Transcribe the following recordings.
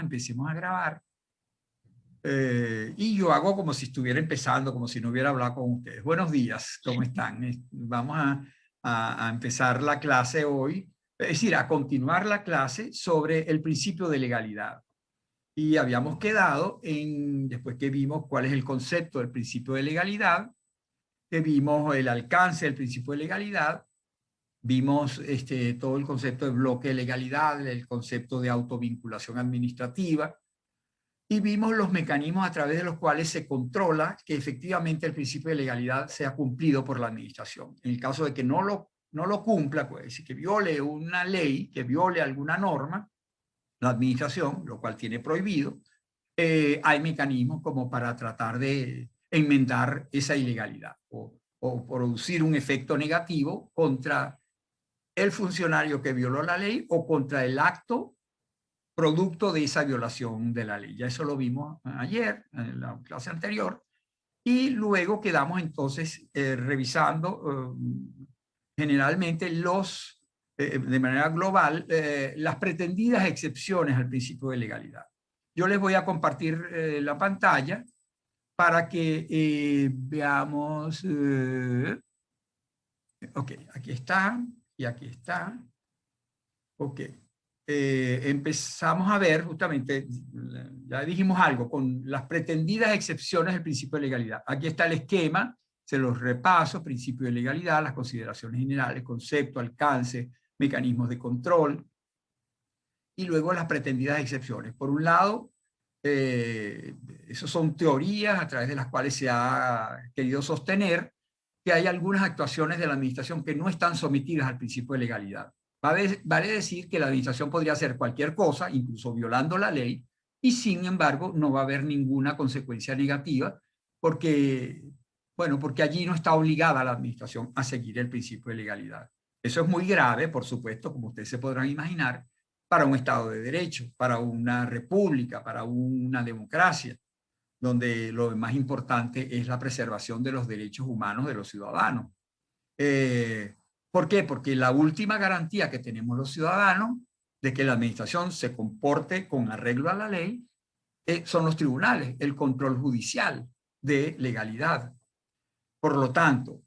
empecemos a grabar. Y yo hago como si estuviera empezando, como si no hubiera hablado con ustedes. Buenos días, ¿cómo están? Vamos a empezar la clase hoy, es decir, a continuar la clase sobre el principio de legalidad. Y habíamos quedado en, después que vimos cuál es el concepto del principio de legalidad, que vimos el alcance del principio de legalidad, vimos todo el concepto de bloque de legalidad, el concepto de autovinculación administrativa, y vimos los mecanismos a través de los cuales se controla que efectivamente el principio de legalidad sea cumplido por la administración. En el caso de que no lo cumpla, puede decir que viole una ley, que viole alguna norma, la administración, lo cual tiene prohibido, hay mecanismos como para tratar de enmendar esa ilegalidad o producir un efecto negativo contra el funcionario que violó la ley o contra el acto producto de esa violación de la ley. Ya eso lo vimos ayer, en la clase anterior, y luego quedamos entonces revisando generalmente de manera global las pretendidas excepciones al principio de legalidad. Yo les voy a compartir la pantalla para que veamos. Ok, aquí está y aquí está. Ok. Empezamos a ver justamente, ya dijimos algo, con las pretendidas excepciones del principio de legalidad. Aquí está el esquema, se los repaso: principio de legalidad, las consideraciones generales, concepto, alcance, mecanismos de control, y luego las pretendidas excepciones. Por un lado, esas son teorías a través de las cuales se ha querido sostener que hay algunas actuaciones de la administración que no están sometidas al principio de legalidad. Vale decir que la administración podría hacer cualquier cosa, incluso violando la ley, y sin embargo no va a haber ninguna consecuencia negativa porque, bueno, porque allí no está obligada la administración a seguir el principio de legalidad. Eso es muy grave, por supuesto, como ustedes se podrán imaginar, para un Estado de Derecho, para una república, para una democracia, donde lo más importante es la preservación de los derechos humanos de los ciudadanos. ¿Por qué? Porque la última garantía que tenemos los ciudadanos de que la administración se comporte con arreglo a la ley son los tribunales, el control judicial de legalidad. Por lo tanto,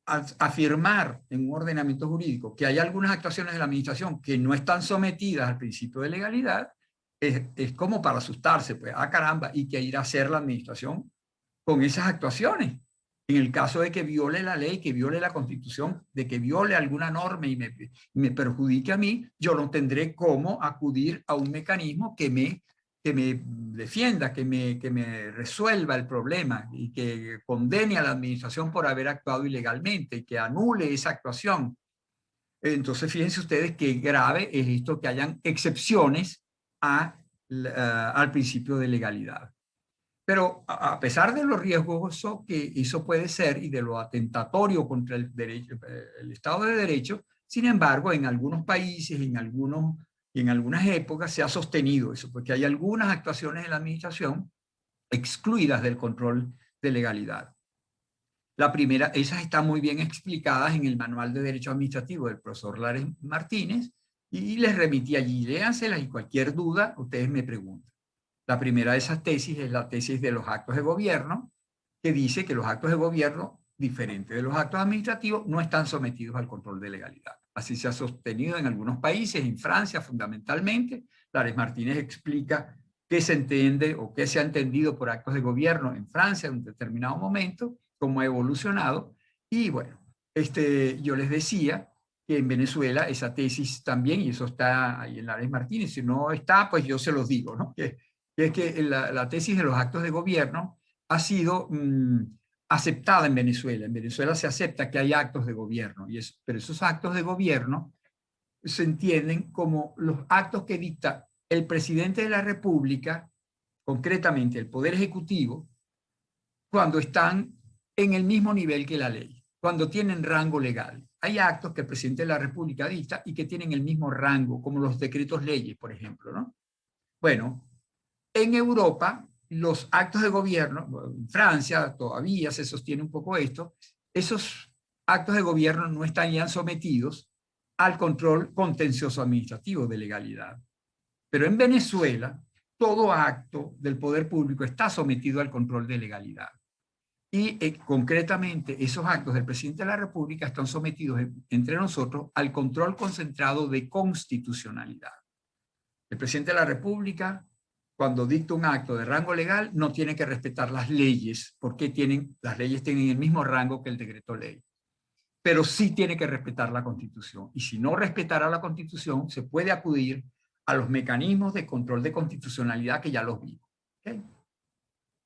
afirmar en un ordenamiento jurídico que hay algunas actuaciones de la administración que no están sometidas al principio de legalidad es como para asustarse, pues, caramba, ¿y qué irá a hacer la administración con esas actuaciones? En el caso de que viole la ley, que viole la Constitución, de que viole alguna norma y me perjudique a mí, yo no tendré cómo acudir a un mecanismo que me defienda, que me resuelva el problema y que condene a la administración por haber actuado ilegalmente y que anule esa actuación. Entonces, fíjense ustedes qué grave es esto, que hayan excepciones al principio de legalidad. Pero a pesar de lo riesgoso que eso puede ser y de lo atentatorio contra el Estado de Derecho, sin embargo, en algunos países, en algunas épocas se ha sostenido eso, porque hay algunas actuaciones de la administración excluidas del control de legalidad. La primera, esas están muy bien explicadas en el Manual de Derecho Administrativo del profesor Lares Martínez, y les remití allí, léanselas, y cualquier duda ustedes me preguntan. La primera de esas tesis es la tesis de los actos de gobierno, que dice que los actos de gobierno, diferentes de los actos administrativos, no están sometidos al control de legalidad. Así se ha sostenido en algunos países, en Francia fundamentalmente. Lares Martínez explica qué se entiende o qué se ha entendido por actos de gobierno en Francia en un determinado momento, cómo ha evolucionado. Y bueno, yo les decía que en Venezuela esa tesis también, y eso está ahí en Lares Martínez, si no está, pues yo se los digo, ¿no? Que es que la tesis de los actos de gobierno ha sido aceptada en Venezuela. En Venezuela se acepta que hay actos de gobierno, pero esos actos de gobierno se entienden como los actos que dicta el presidente de la República, concretamente el Poder Ejecutivo, cuando están en el mismo nivel que la ley, cuando tienen rango legal. Hay actos que el presidente de la República dicta y que tienen el mismo rango, como los decretos leyes, por ejemplo, ¿no? Bueno, en Europa, los actos de gobierno, en Francia todavía se sostiene un poco esto, esos actos de gobierno no estarían sometidos al control contencioso administrativo de legalidad. Pero en Venezuela, todo acto del poder público está sometido al control de legalidad. Y concretamente, esos actos del presidente de la República están sometidos entre nosotros al control concentrado de constitucionalidad. El presidente de la República, cuando dicta un acto de rango legal, no tiene que respetar las leyes, porque las leyes tienen el mismo rango que el decreto ley. Pero sí tiene que respetar la Constitución. Y si no respetara la Constitución, se puede acudir a los mecanismos de control de constitucionalidad que ya los vimos. ¿Okay?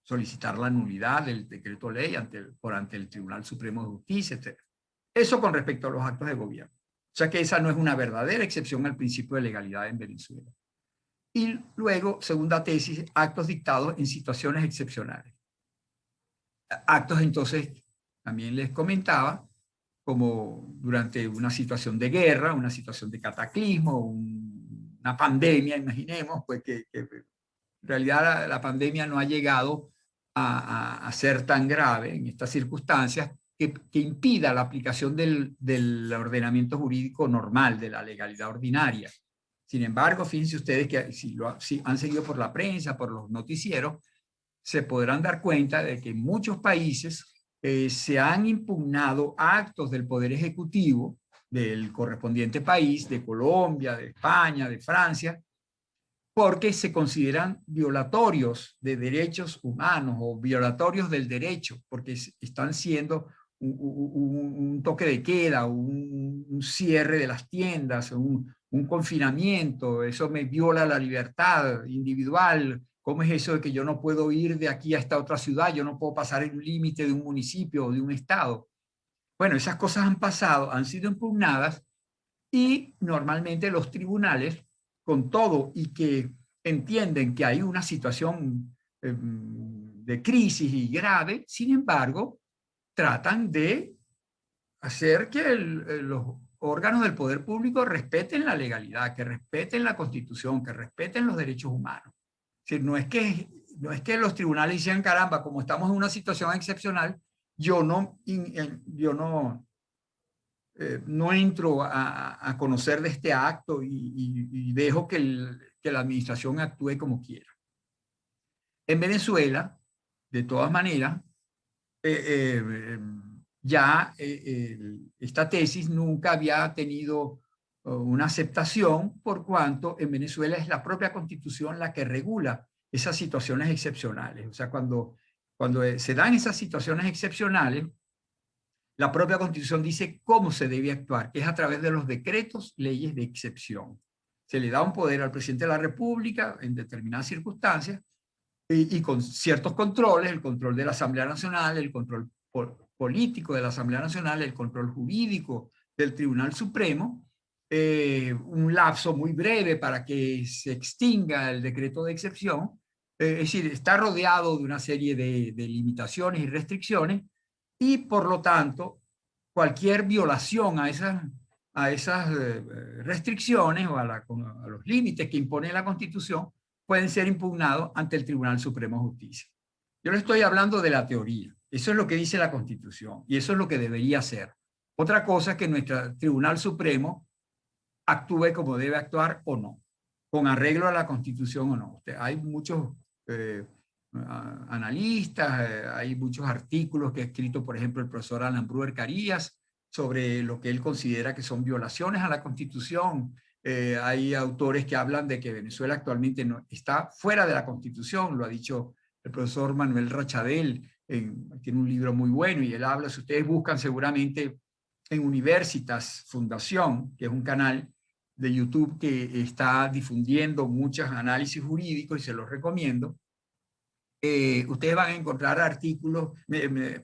Solicitar la nulidad del decreto ley ante el Tribunal Supremo de Justicia, etc. Eso con respecto a los actos de gobierno. O sea que esa no es una verdadera excepción al principio de legalidad en Venezuela. Y luego, segunda tesis, actos dictados en situaciones excepcionales. Actos, entonces, también les comentaba, como durante una situación de guerra, una situación de cataclismo, una pandemia, imaginemos, pues que en realidad la pandemia no ha llegado a ser tan grave en estas circunstancias que impida la aplicación del ordenamiento jurídico normal, de la legalidad ordinaria. Sin embargo, fíjense ustedes que si han seguido por la prensa, por los noticieros, se podrán dar cuenta de que en muchos países se han impugnado actos del Poder Ejecutivo del correspondiente país, de Colombia, de España, de Francia, porque se consideran violatorios de derechos humanos o violatorios del derecho, porque están siendo un toque de queda, un cierre de las tiendas, un confinamiento, eso me viola la libertad individual. ¿Cómo es eso de que yo no puedo ir de aquí a esta otra ciudad? Yo no puedo pasar el límite de un municipio o de un estado. Bueno, esas cosas han pasado, han sido impugnadas y normalmente los tribunales, con todo y que entienden que hay una situación de crisis y grave, sin embargo, tratan de hacer que los órganos del poder público respeten la legalidad, que respeten la Constitución, que respeten los derechos humanos. Es decir, no es que los tribunales dicen, caramba, como estamos en una situación excepcional, yo no entro a conocer de este acto y dejo que la administración actúe como quiera. En Venezuela, de todas maneras, esta tesis nunca había tenido una aceptación por cuanto en Venezuela es la propia Constitución la que regula esas situaciones excepcionales. O sea, cuando se dan esas situaciones excepcionales, la propia Constitución dice cómo se debe actuar, que es a través de los decretos, leyes de excepción. Se le da un poder al presidente de la República en determinadas circunstancias y con ciertos controles, el control de la Asamblea Nacional, el control político de la Asamblea Nacional, el control jurídico del Tribunal Supremo, un lapso muy breve para que se extinga el decreto de excepción. Es decir, está rodeado de una serie de limitaciones y restricciones y por lo tanto cualquier violación a esas restricciones o a los límites que impone la Constitución pueden ser impugnados ante el Tribunal Supremo de Justicia. Yo le estoy hablando de la teoría. Eso es lo que dice la Constitución y eso es lo que debería ser. Otra cosa es que nuestro Tribunal Supremo actúe como debe actuar o no, con arreglo a la Constitución o no. Hay muchos analistas, hay muchos artículos que ha escrito, por ejemplo, el profesor Alan Brewer Carías sobre lo que él considera que son violaciones a la Constitución. Hay autores que hablan de que Venezuela actualmente no, está fuera de la Constitución, lo ha dicho el profesor Manuel Rachadel, tiene un libro muy bueno y él habla, si ustedes buscan seguramente en Universitas Fundación, que es un canal de YouTube que está difundiendo muchos análisis jurídicos y se los recomiendo, ustedes van a encontrar artículos,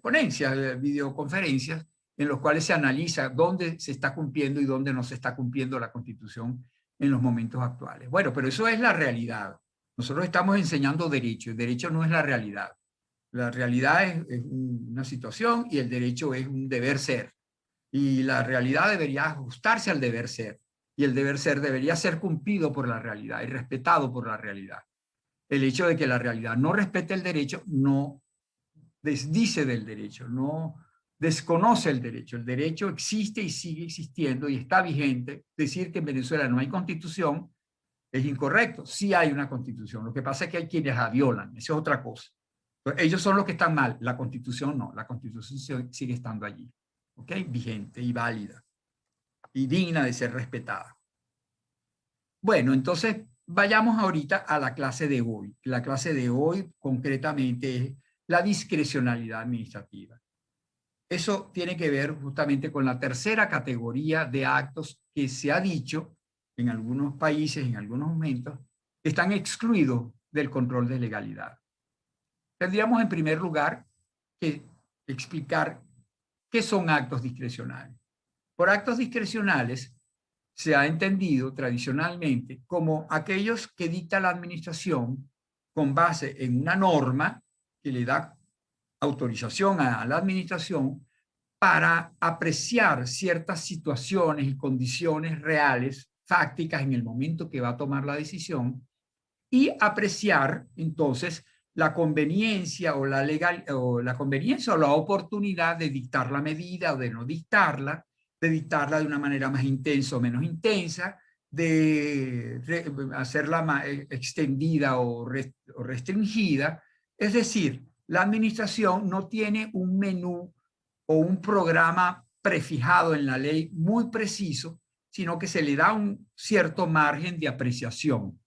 ponencias, videoconferencias, en los cuales se analiza dónde se está cumpliendo y dónde no se está cumpliendo la Constitución en los momentos actuales. Bueno, pero eso es la realidad. Nosotros estamos enseñando derecho, el derecho no es la realidad. La realidad es una situación y el derecho es un deber ser. Y la realidad debería ajustarse al deber ser. Y el deber ser debería ser cumplido por la realidad y respetado por la realidad. El hecho de que la realidad no respete el derecho no desdice del derecho, no desconoce el derecho. El derecho existe y sigue existiendo y está vigente. Decir que en Venezuela no hay constitución Es incorrecto. Sí hay una Constitución. Lo que pasa es que hay quienes la violan. Eso es otra cosa. Entonces, ellos son los que están mal. La Constitución no. La Constitución sigue estando allí. ¿Ok? Vigente y válida. Y digna de ser respetada. Bueno, entonces vayamos ahorita a la clase de hoy. La clase de hoy concretamente es la discrecionalidad administrativa. Eso tiene que ver justamente con la tercera categoría de actos que se ha dicho en algunos países, en algunos momentos, que están excluidos del control de legalidad. Tendríamos en primer lugar que explicar qué son actos discrecionales. Por actos discrecionales se ha entendido tradicionalmente como aquellos que dicta la administración con base en una norma que le da autorización a la administración para apreciar ciertas situaciones y condiciones reales, fácticas en el momento que va a tomar la decisión y apreciar entonces la conveniencia o la conveniencia o la oportunidad de dictar la medida o de no dictarla, de dictarla de una manera más intensa o menos intensa, de hacerla más extendida o restringida. Es decir, la administración no tiene un menú o un programa prefijado en la ley muy preciso, sino que se le da un cierto margen de apreciación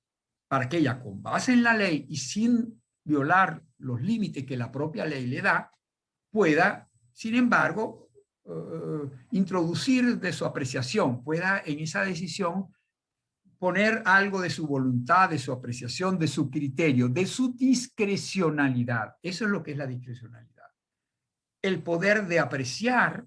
para que ella, con base en la ley y sin violar los límites que la propia ley le da, pueda, sin embargo, introducir de su apreciación, pueda en esa decisión poner algo de su voluntad, de su apreciación, de su criterio, de su discrecionalidad. Eso es lo que es la discrecionalidad. El poder de apreciar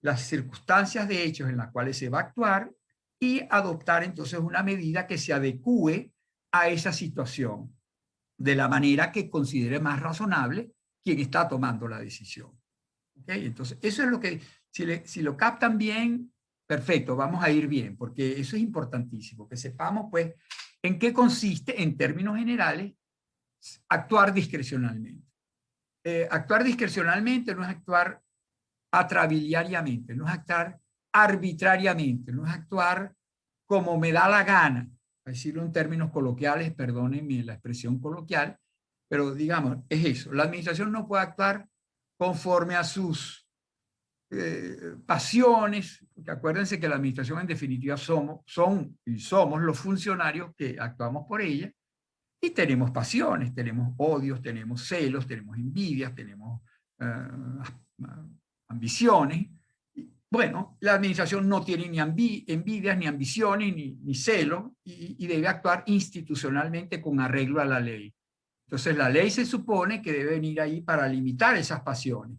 las circunstancias de hechos en las cuales se va a actuar y adoptar entonces una medida que se adecúe a esa situación de la manera que considere más razonable quien está tomando la decisión. ¿Okay? Entonces, eso es lo que, si lo captan bien, perfecto, vamos a ir bien, porque eso es importantísimo, que sepamos pues en qué consiste, en términos generales, actuar discrecionalmente. Actuar discrecionalmente no es actuar atrabiliariamente, no es actuar arbitrariamente, no es actuar como me da la gana, a decirlo en términos coloquiales, perdónenme la expresión coloquial, pero digamos, es eso. La administración no puede actuar conforme a sus pasiones, porque acuérdense que la administración en definitiva somos los funcionarios que actuamos por ella, y tenemos pasiones, tenemos odios, tenemos celos, tenemos envidias, tenemos ambiciones. Bueno, la administración no tiene ni envidias, ni ambiciones, ni celos, y debe actuar institucionalmente con arreglo a la ley. Entonces, la ley se supone que debe venir ahí para limitar esas pasiones.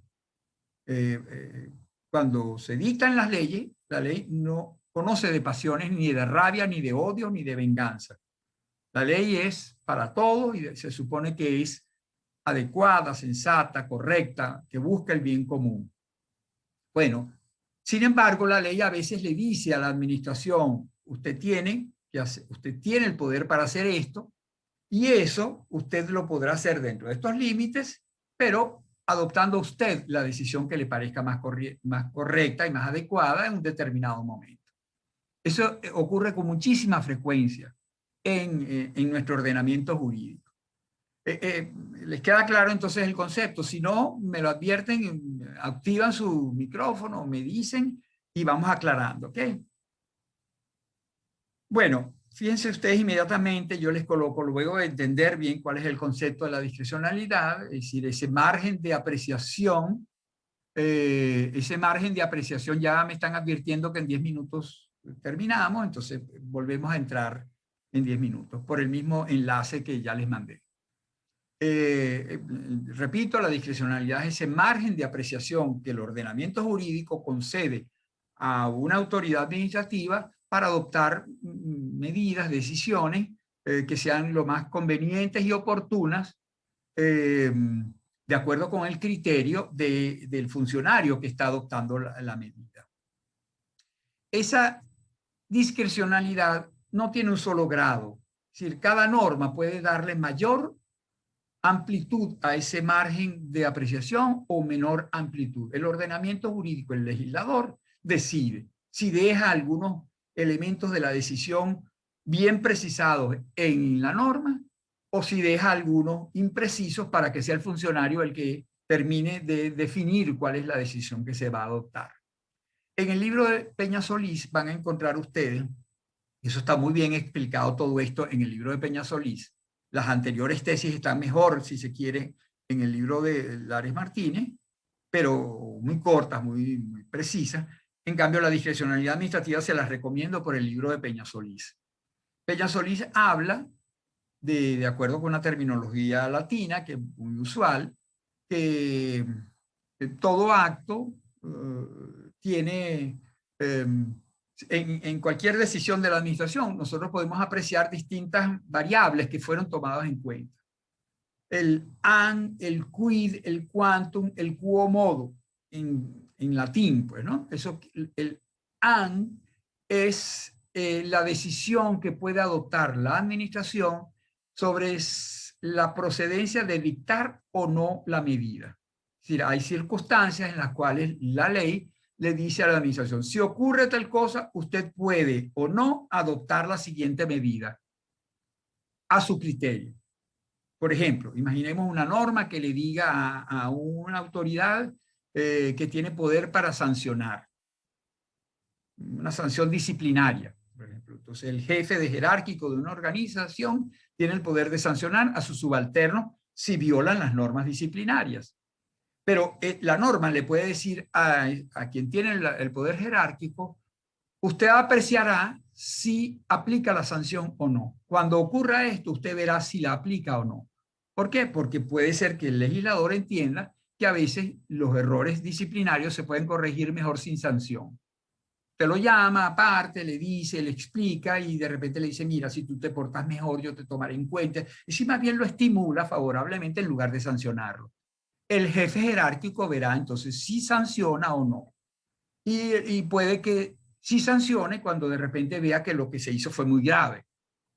Cuando se dictan las leyes, la ley no conoce de pasiones, ni de rabia, ni de odio, ni de venganza. La ley es para todos y se supone que es adecuada, sensata, correcta, que busca el bien común. Bueno, sin embargo, la ley a veces le dice a la administración, usted tiene el poder para hacer esto, y eso usted lo podrá hacer dentro de estos límites, pero adoptando usted la decisión que le parezca más correcta y más adecuada en un determinado momento. Eso ocurre con muchísima frecuencia en nuestro ordenamiento jurídico. ¿Les queda claro entonces el concepto? Si no, me lo advierten, activan su micrófono, me dicen y vamos aclarando, ¿ok? Bueno, fíjense ustedes inmediatamente, yo les coloco, luego de entender bien cuál es el concepto de la discrecionalidad, es decir, ese margen de apreciación, ya me están advirtiendo que en 10 minutos terminamos, entonces volvemos a entrar en 10 minutos por el mismo enlace que ya les mandé. Repito, la discrecionalidad es ese margen de apreciación que el ordenamiento jurídico concede a una autoridad administrativa para adoptar medidas, decisiones que sean lo más convenientes y oportunas de acuerdo con el criterio del funcionario que está adoptando la medida. Esa discrecionalidad no tiene un solo grado, es decir, cada norma puede darle mayor amplitud a ese margen de apreciación o menor amplitud. El ordenamiento jurídico, el legislador, decide si deja algunos elementos de la decisión bien precisados en la norma, o si deja algunos imprecisos para que sea el funcionario el que termine de definir cuál es la decisión que se va a adoptar. En el libro de Peña Solís van a encontrar ustedes, eso está muy bien explicado todo esto en el libro de Peña Solís. Las anteriores tesis están mejor, si se quiere, en el libro de Lares Martínez, pero muy cortas, muy precisas. En cambio, la discrecionalidad administrativa se las recomiendo por el libro de Peña Solís. Peña Solís habla, de acuerdo con una terminología latina, que es muy usual, que todo acto tiene, en cualquier decisión de la administración, nosotros podemos apreciar distintas variables que fueron tomadas en cuenta. El an, el quid, el quantum, el quo modo, en latín, pues, ¿no? Eso, el an es la decisión que puede adoptar la administración sobre la procedencia de dictar o no la medida. Es decir, hay circunstancias en las cuales la ley le dice a la administración, si ocurre tal cosa, usted puede o no adoptar la siguiente medida a su criterio. Por ejemplo, imaginemos una norma que le diga a una autoridad que tiene poder para sancionar, una sanción disciplinaria, por ejemplo. Entonces, el jefe de jerárquico de una organización tiene el poder de sancionar a sus subalternos si violan las normas disciplinarias. Pero la norma le puede decir a quien tiene el poder jerárquico, usted apreciará si aplica la sanción o no. Cuando ocurra esto, usted verá si la aplica o no. ¿Por qué? Porque puede ser que el legislador entienda que a veces los errores disciplinarios se pueden corregir mejor sin sanción. Te lo llama aparte, le dice, le explica y de repente le dice, mira, si tú te portas mejor, yo te tomaré en cuenta. Y si más bien lo estimula favorablemente en lugar de sancionarlo. El jefe jerárquico verá entonces si sanciona o no. Y puede que sí sancione cuando de repente vea que lo que se hizo fue muy grave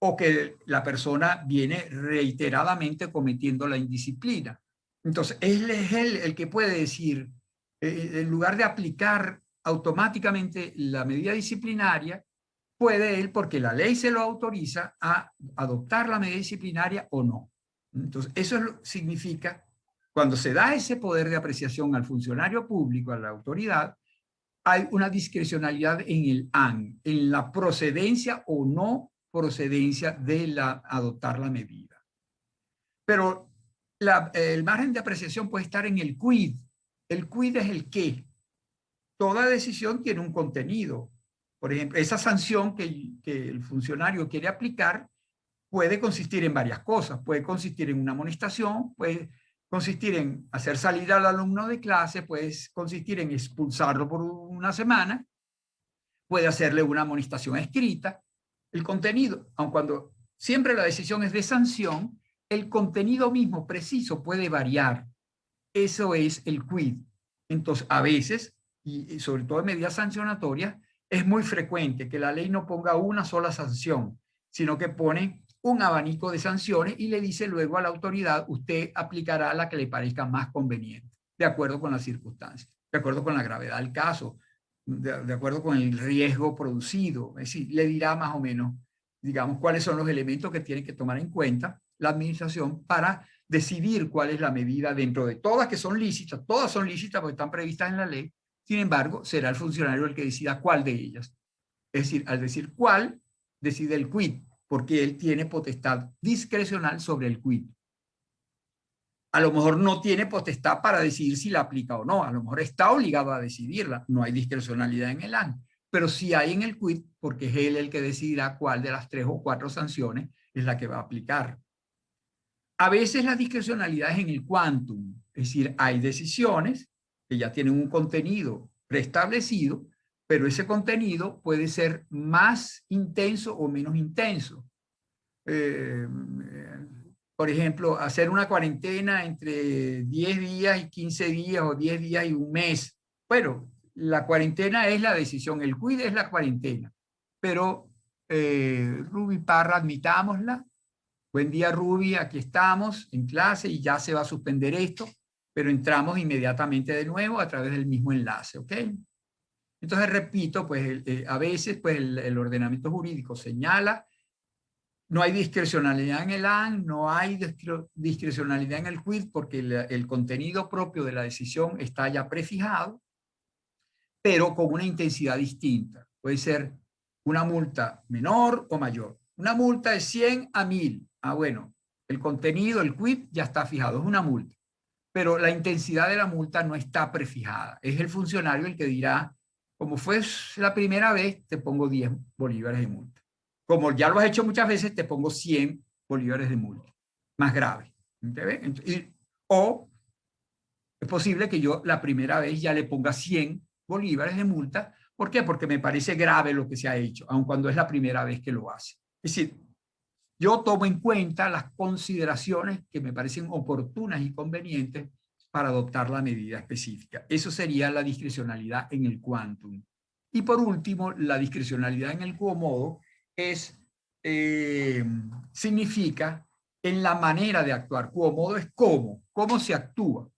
o que la persona viene reiteradamente cometiendo la indisciplina. Entonces, él es el que puede decir, en lugar de aplicar automáticamente la medida disciplinaria, puede él, porque la ley se lo autoriza, a adoptar la medida disciplinaria o no. Entonces, eso significa, cuando se da ese poder de apreciación al funcionario público, a la autoridad, hay una discrecionalidad en el AN, en la procedencia o no procedencia de adoptar la medida. Pero el margen de apreciación puede estar en el quid. El quid es el qué. Toda decisión tiene un contenido. Por ejemplo, esa sanción que el funcionario quiere aplicar puede consistir en varias cosas. Puede consistir en una amonestación, puede consistir en hacer salir al alumno de clase, puede consistir en expulsarlo por una semana, puede hacerle una amonestación escrita. El contenido, aun cuando siempre la decisión es de sanción, el contenido mismo preciso puede variar. Eso es el quid. Entonces, a veces, y sobre todo en medidas sancionatorias, es muy frecuente que la ley no ponga una sola sanción, sino que pone un abanico de sanciones y le dice luego a la autoridad, usted aplicará la que le parezca más conveniente, de acuerdo con las circunstancias, de acuerdo con la gravedad del caso, de acuerdo con el riesgo producido. Es decir, le dirá más o menos, digamos, cuáles son los elementos que tiene que tomar en cuenta la administración para decidir cuál es la medida dentro de todas que son lícitas, todas son lícitas porque están previstas en la ley. Sin embargo, será el funcionario el que decida cuál de ellas. Es decir, al decir cuál, decide el quid, porque él tiene potestad discrecional sobre el quid. A lo mejor no tiene potestad para decidir si la aplica o no, a lo mejor está obligado a decidirla, no hay discrecionalidad en el AN, pero sí hay en el quid porque es él el que decidirá cuál de las 3 o 4 sanciones es la que va a aplicar. A veces la discrecionalidad es en el quantum, es decir, hay decisiones que ya tienen un contenido preestablecido, pero ese contenido puede ser más intenso o menos intenso. Por ejemplo, hacer una cuarentena entre 10 días y 15 días o 10 días y un mes. Bueno, la cuarentena es la decisión, el quid es la cuarentena, pero Ruby Parra, admitámosla. Buen día, Ruby, aquí estamos en clase y ya se va a suspender esto, pero entramos inmediatamente de nuevo a través del mismo enlace, ¿ok? Entonces, repito, pues a veces pues el ordenamiento jurídico señala No hay discrecionalidad en el AND, no hay discrecionalidad en el quid porque el contenido propio de la decisión está ya prefijado, pero con una intensidad distinta. Puede ser una multa menor o mayor. Una multa de 100 a 1000. Ah, bueno, el contenido, el quid ya está fijado, es una multa. Pero la intensidad de la multa no está prefijada. Es el funcionario el que dirá, como fue la primera vez, te pongo 10 bolívares de multa. Como ya lo has hecho muchas veces, te pongo 100 bolívares de multa. Más grave. O es posible que yo la primera vez ya le ponga 100 bolívares de multa. ¿Por qué? Porque me parece grave lo que se ha hecho, aun cuando es la primera vez que lo hace. Es decir, yo tomo en cuenta las consideraciones que me parecen oportunas y convenientes para adoptar la medida específica. Eso sería la discrecionalidad en el quantum. Y por último, la discrecionalidad en el quo modo significa en la manera de actuar. Quo modo es cómo se actúa.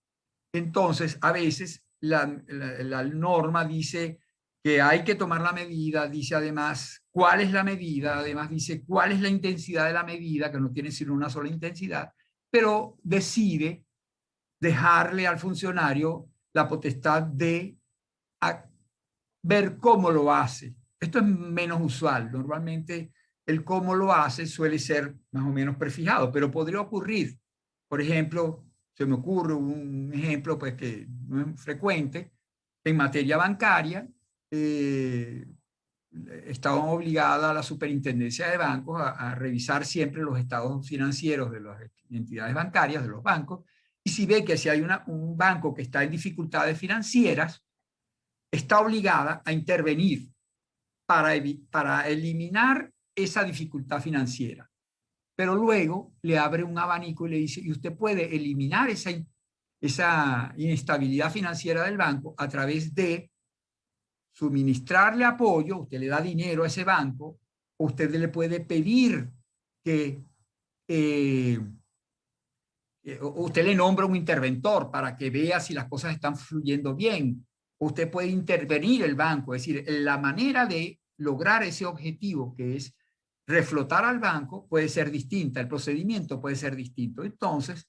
Entonces, a veces la norma dice que hay que tomar la medida, dice además cuál es la medida, además dice cuál es la intensidad de la medida, que no tiene sino una sola intensidad, pero decide dejarle al funcionario la potestad de ver cómo lo hace. Esto es menos usual. Normalmente el cómo lo hace suele ser más o menos prefijado, pero podría ocurrir. Por ejemplo, se me ocurre un ejemplo pues, que no es frecuente. En materia bancaria, estaba obligada la superintendencia de bancos a revisar siempre los estados financieros de las entidades bancarias, de los bancos, y si ve que si hay un banco que está en dificultades financieras, está obligada a intervenir para eliminar esa dificultad financiera. Pero luego le abre un abanico y le dice, y usted puede eliminar esa inestabilidad financiera del banco a través de suministrarle apoyo, usted le da dinero a ese banco, usted le puede pedir que usted le nombra un interventor para que vea si las cosas están fluyendo bien. Usted puede intervenir el banco, es decir, la manera de lograr ese objetivo que es reflotar al banco puede ser distinta, el procedimiento puede ser distinto. Entonces,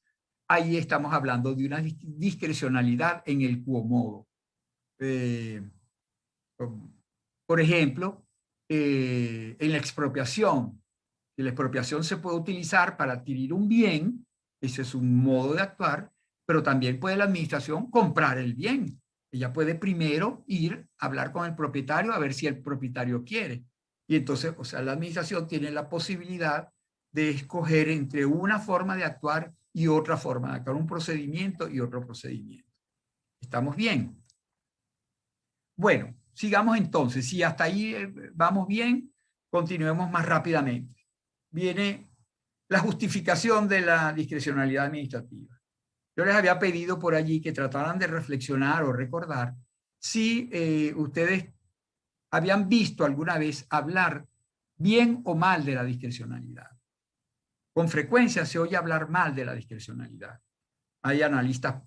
ahí estamos hablando de una discrecionalidad en el quo modo. Por ejemplo, en la expropiación se puede utilizar para adquirir un bien, ese es un modo de actuar, pero también puede la administración comprar el bien. Ella puede primero ir a hablar con el propietario a ver si el propietario quiere. Y entonces, o sea, la administración tiene la posibilidad de escoger entre una forma de actuar y otra forma de actuar, un procedimiento y otro procedimiento. ¿Estamos bien? Bueno, sigamos entonces. Si hasta ahí vamos bien, continuemos más rápidamente. Viene la justificación de la discrecionalidad administrativa. Yo les había pedido por allí que trataran de reflexionar o recordar si ustedes habían visto alguna vez hablar bien o mal de la discrecionalidad. Con frecuencia se oye hablar mal de la discrecionalidad. Hay analistas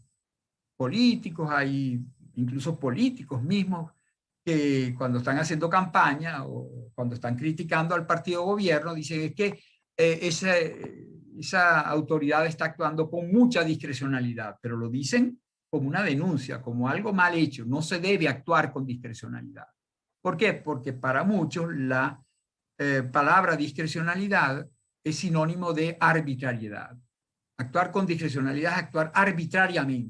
políticos, hay incluso políticos mismos que cuando están haciendo campaña o cuando están criticando al partido gobierno dicen es que esa autoridad está actuando con mucha discrecionalidad, pero lo dicen como una denuncia, como algo mal hecho. No se debe actuar con discrecionalidad. ¿Por qué? Porque para muchos la palabra discrecionalidad es sinónimo de arbitrariedad. Actuar con discrecionalidad es actuar arbitrariamente.